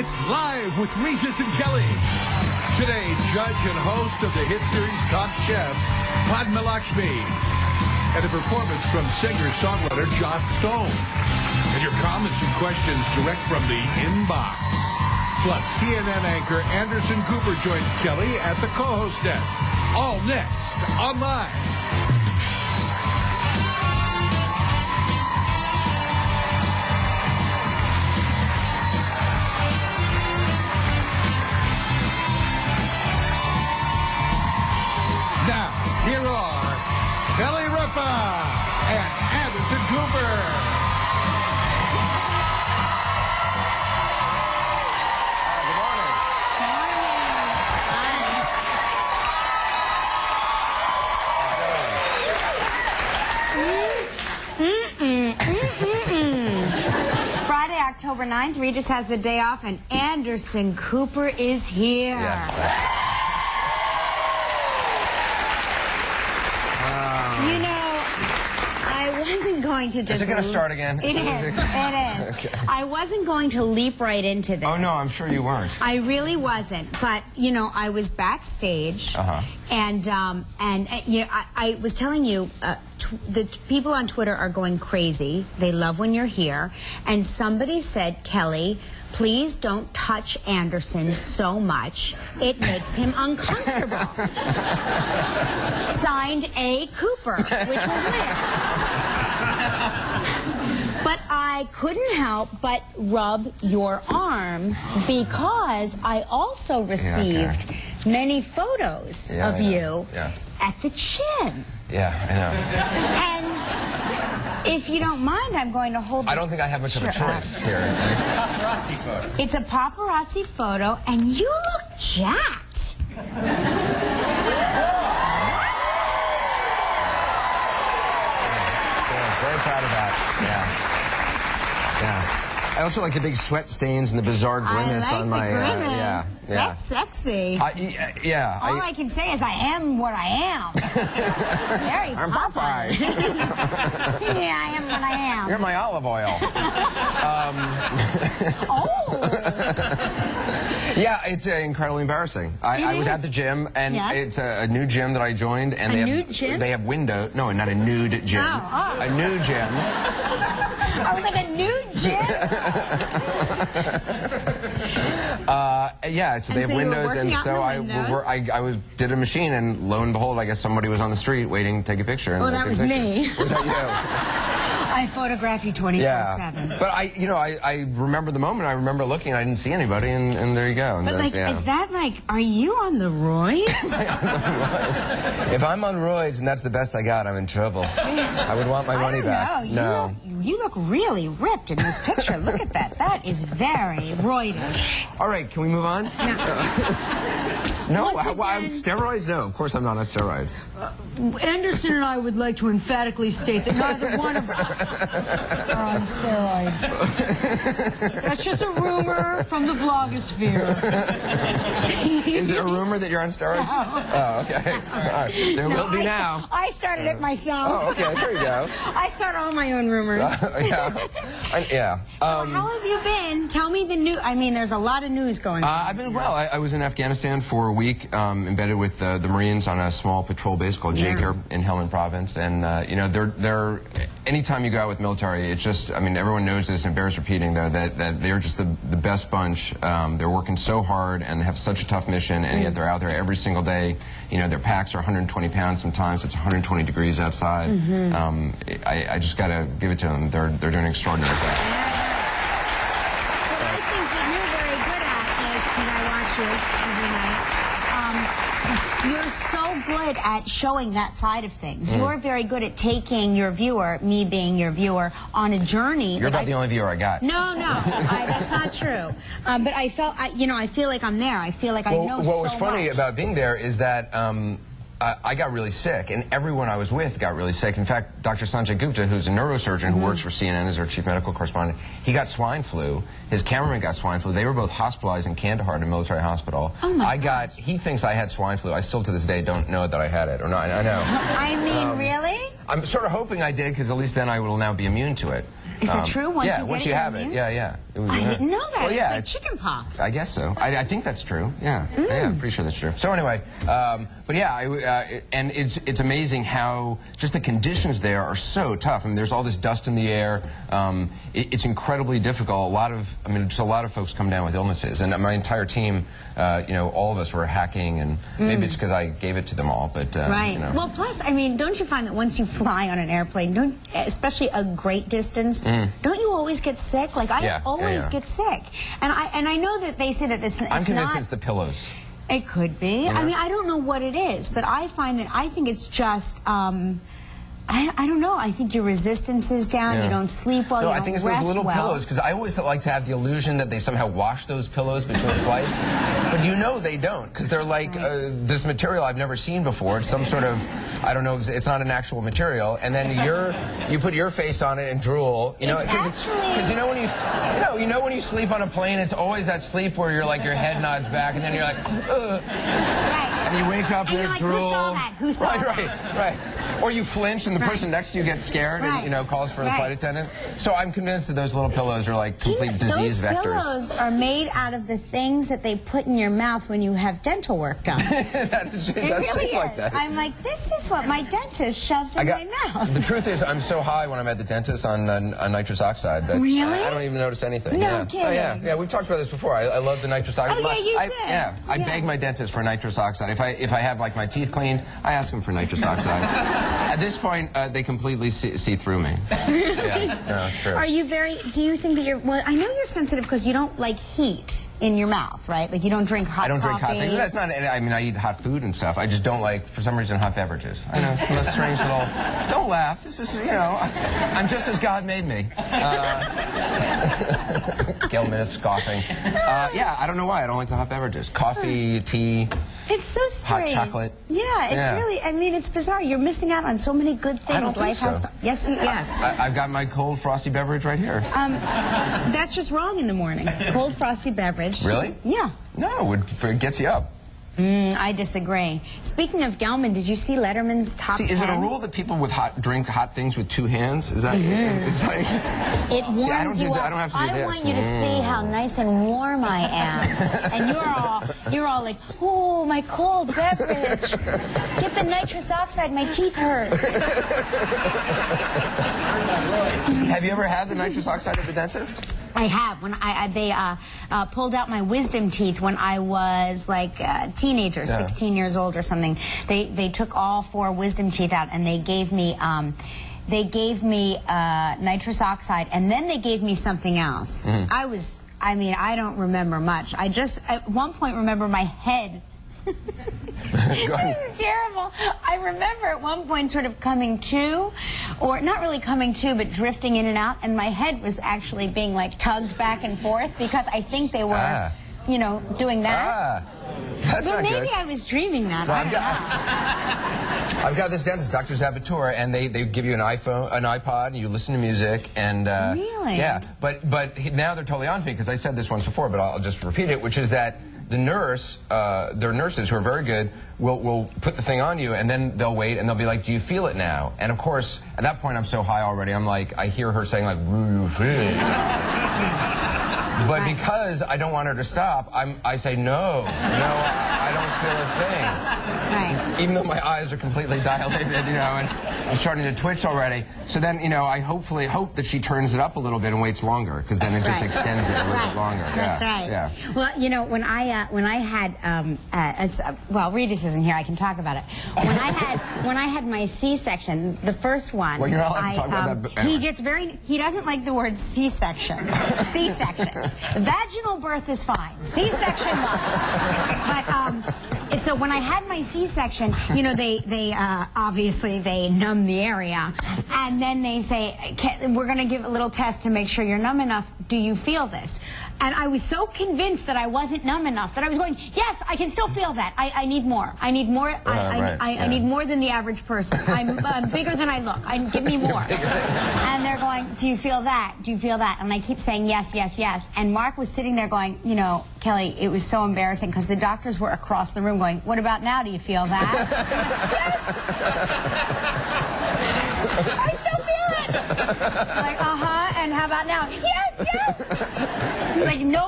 It's Live with Regis and Kelly. Today, judge and host of the hit series Top Chef, Padma Lakshmi. And a performance from singer-songwriter Joss Stone. And your comments and questions direct from the inbox. Plus, CNN anchor Anderson Cooper joins Kelly at the co-host desk. All next on Live. Now, here are Kelly, Ripa, and Anderson Cooper. Friday, October 9th, Regis has the day off, and Anderson Cooper is here. Yes. You know, I wasn't going to just... Is it going to start again? It is. It is. Okay. I wasn't going to leap right into this. Oh, no, I'm sure you weren't. I really wasn't. But, you know, I was backstage, and you know, I was telling you... the people on Twitter are going crazy. They love when you're here. And somebody said, Kelly, please don't touch Anderson so much. It makes him uncomfortable. Signed A. Cooper, which was weird. But I couldn't help but rub your arm because I also received many photos of you at the gym. Yeah, I know. And if you don't mind, I'm going to hold this. I don't think I have much of a choice here. Paparazzi photo. It's a paparazzi photo, and you look jacked. Yeah, very proud of that. Yeah. I also like the big sweat stains and the bizarre grimace I like on my. the grimace. Yeah. That's sexy. Yeah. All I can say is I am what I am. Very I'm Popeye. Yeah, I am what I am. You're my olive oil. Oh. Yeah, it's incredibly embarrassing. I was at the gym, and it's a new gym that I joined, and they have window. No, not a nude gym. Oh. A new gym. I was like, a nude gym? Yeah, so they have windows, and so I did a machine, and lo and behold, I guess somebody was on the street waiting to take a picture. Well, that was me. Was that you? I photograph you 24/7. Yeah. But I remember the moment. I remember looking, I didn't see anybody, and there you go. But like, is that like, are you on the roids? If I'm on roids and that's the best I got, I'm in trouble. I would want my money back. No. You look really ripped in this picture. Look at that. That is very roidish. All right, can we move on? No, I'm steroids? No, of course I'm not on steroids. Anderson and I would like to emphatically state that neither one of us are on steroids. That's just a rumor from the blogosphere. Is it a rumor that you're on steroids? No. Oh, okay. All right. There will be now. I started it myself. Oh, okay. There you go. I start all my own rumors. Yeah. So how have you been? Tell me the news. I mean, there's a lot of news going on. I've been well. I was in Afghanistan for a week, embedded with the Marines on a small patrol base called Jaker in Helmand Province. And, you know, they're anytime you go out with military, it's just, I mean, everyone knows this and bears repeating, though, that they're just the best bunch. They're working so hard and have such a tough mission, and yet they're out there every single day. You know, their packs are 120 pounds sometimes. It's 120 degrees outside. I just got to give it to them. They're doing an extraordinary job. What I think that you're very good at is, because I watch you every night, you're so good at showing that side of things. You're very good at taking your viewer, me being your viewer, on a journey. You're about the only viewer I got. No, that's not true. But I felt, you know, I feel like I'm there. I feel like I know so much. What was funny about being there is that I got really sick, and everyone I was with got really sick. In fact, Dr. Sanjay Gupta, who's a neurosurgeon who works for CNN as our chief medical correspondent, he got swine flu. His cameraman got swine flu. They were both hospitalized in Kandahar at a military hospital. Oh my gosh. He thinks I had swine flu. I still to this day don't know that I had it, or not. I know. I mean, really? I'm sort of hoping I did, because at least then I will now be immune to it. Is that true? Once you have it. Yeah. I didn't know that. Well, yeah, it's like chicken pox. I guess so. I think that's true. Yeah. Yeah, I'm pretty sure that's true. So anyway, but yeah, and it's amazing how just the conditions there are so tough. I mean, there's all this dust in the air. It's incredibly difficult. Just a lot of folks come down with illnesses, and my entire team, all of us were hacking, and maybe it's because I gave it to them all. But right. Well, plus, I mean, don't you find that once you fly on an airplane, especially a great distance, don't you always get sick? Like I always get sick, and I know that they say that it's I'm convinced not, it's the pillows. It could be. I mean, I don't know what it is, but I think it's just. I don't know. I think your resistance is down. You don't sleep well. No, you I don't think it's rest those little well. pillows, because I always like to have the illusion that they somehow wash those pillows between flights, but they don't, because they're like this material I've never seen before. It's some sort of, I don't know, it's not an actual material, and then you put your face on it and drool. Because when you sleep on a plane, it's always that sleep where you're like your head nods back, and then you're like, ugh. Right. And you wake up and you're like, drool. Who saw that? Who saw that? Right. Or you flinch and the person next to you gets scared and calls for the flight attendant. So I'm convinced that those little pillows are like complete disease vectors. Those pillows are made out of the things that they put in your mouth when you have dental work done. It does really shape like that. I'm like, this is what my dentist shoves in my mouth. The truth is, I'm so high when I'm at the dentist on nitrous oxide that I don't even notice anything. No kidding. Oh, yeah. We've talked about this before. I love the nitrous oxide. Oh, yeah, you did. Yeah, I beg my dentist for nitrous oxide. If I have like my teeth cleaned, I ask him for nitrous oxide. At this point, they completely see through me. Yeah, no, it's true. Are you do you think that you're, well, I know you're sensitive because you don't like heat in your mouth, right? Like you don't drink hot coffee. I don't drink hot things. That's not, I mean, I eat hot food and stuff. I just don't like, for some reason, hot beverages. I know, it's a strange little, don't laugh. This is, I'm just as God made me. Gelman is scoffing. Yeah, I don't know why I don't like the hot beverages. Coffee, tea. It's so strange. Hot chocolate. Yeah, it's really, I mean, it's bizarre. You're missing out on so many good things. I don't think so. Yes. I've got my cold frosty beverage right here. That's just wrong in the morning. Cold frosty beverage. Really? Yeah. No, it gets you up. I disagree. Speaking of Gelman, did you see Letterman's top 10? Is it a rule that people drink hot things with two hands? Is that it's like, it warms you up. I don't have to do this. I want you to see how nice and warm I am. And you're all like, oh, my cold beverage. Get the nitrous oxide, my teeth hurt. Have you ever had the nitrous oxide at the dentist? I have. When they pulled out my wisdom teeth when I was like a teenager, 16 years old or something. They took all 4 wisdom teeth out and they gave me nitrous oxide, and then they gave me something else. I don't remember much. I just at one point remember my head. This is terrible. I remember at one point sort of coming to, or not really coming to, but drifting in and out, and my head was actually being like tugged back and forth because I think they were, doing that. That's not maybe good. I was dreaming that. Well, I've got this dentist, Dr. Zabatur, and they give you an iPod, and you listen to music, and really? Yeah, but now they're totally on to me because I said this once before, but I'll just repeat it, which is that the nurse, their nurses who are very good, will put the thing on you, and then they'll wait, and they'll be like, do you feel it now? And of course, at that point, I'm so high already, I'm like, I hear her saying like, but because I don't want her to stop, I say, no, I don't feel a thing. Right. Even though my eyes are completely dilated, and I'm starting to twitch already. So then, I hope that she turns it up a little bit and waits longer, because then it just extends it a little bit longer. That's right. Yeah. Well, when I had, Regis isn't here, I can talk about it. When I had my C-section, the first one. Well, you're not allowed to talk about that. Anyway. He doesn't like the word C-section. C-section. Vaginal birth is fine. C-section not. But so when I had my C-section, they obviously they numb the area, and then they say, we're going to give a little test to make sure you're numb enough. Do you feel this? And I was so convinced that I wasn't numb enough that I was going, yes, I can still feel that. I need more. I need more. I need more than the average person. I'm bigger than I look. Give me more. And they're going, do you feel that? Do you feel that? And I keep saying yes, yes, yes. And Mark was sitting there going, Kelly, it was so embarrassing because the doctors were across the room going, what about now? Do you feel that? Yes! I still feel it. Like, and how about now? Yes, yes. He's like, no.